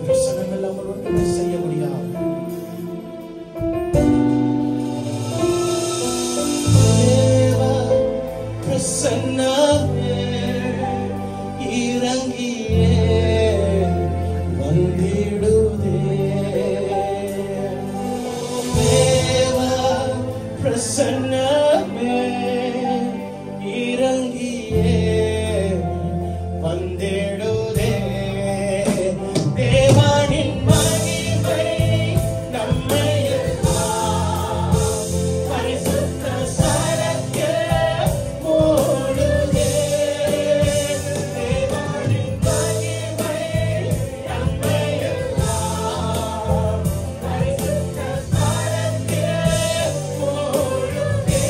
பிரசனங்கள் நம்ம ஒன்றுமே செய்ய முடியாது. பிரசன்னமே இறங்கியே வந்திடுதே. பிரசன்னமே இறங்கியே வந்திடுதே. தேவனின் மகிமை நம்மை பரிசுத்த ஸ்தலத்தில் மூடுதே. தேவனின் மகிமை நம்மை பரிசுத்த ஸ்தலத்தில் மூடுதே.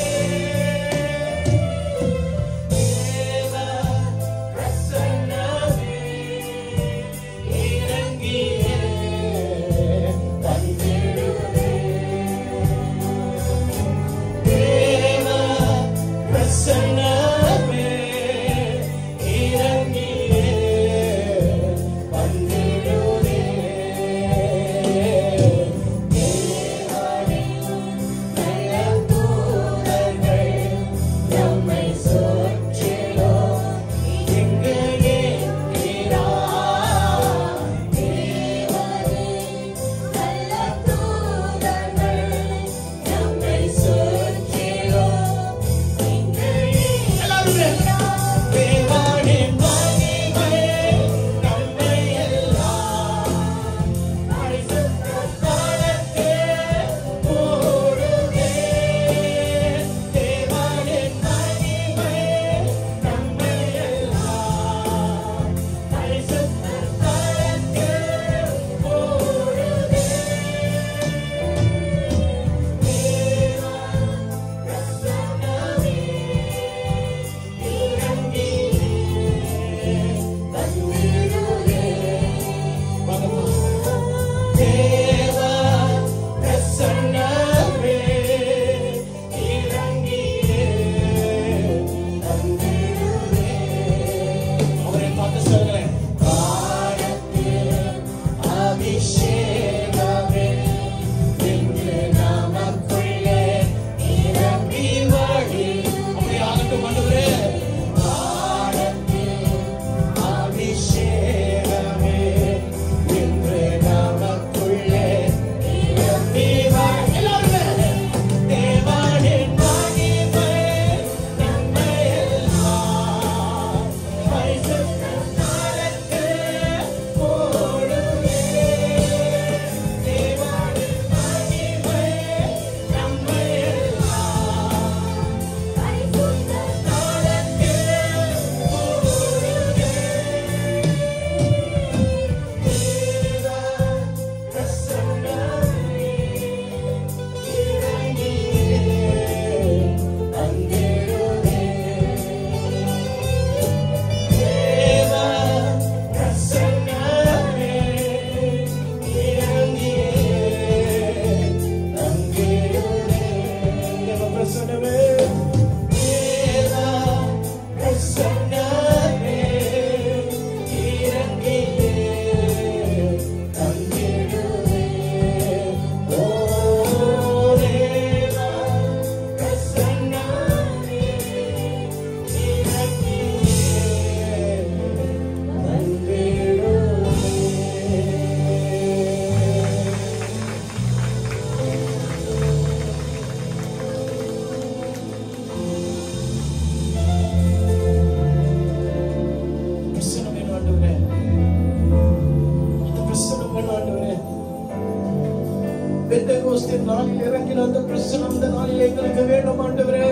பெந்தெகோஸ்தே நாளில் இறங்கின அந்த பிரசன்னம் இந்த நாளில் எங்களுக்கு வேண்டும் ஆண்டவரே.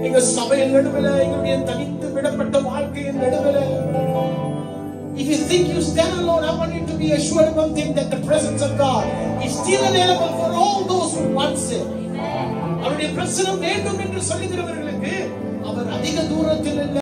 எங்க சபையின் நடுவில், எங்களுடைய தனித்து விடப்பட்ட வாழ்க்கையின் நடுவில், if you think you stand alone, I want you to be assured of one thing, that the presence of God is still available for all those who want it. அவருடைய பிரசன்னம் வேண்டும் என்று சொல்லுகிறவர்களுக்கு அவர் அதிக தூரத்தில் இல்லை.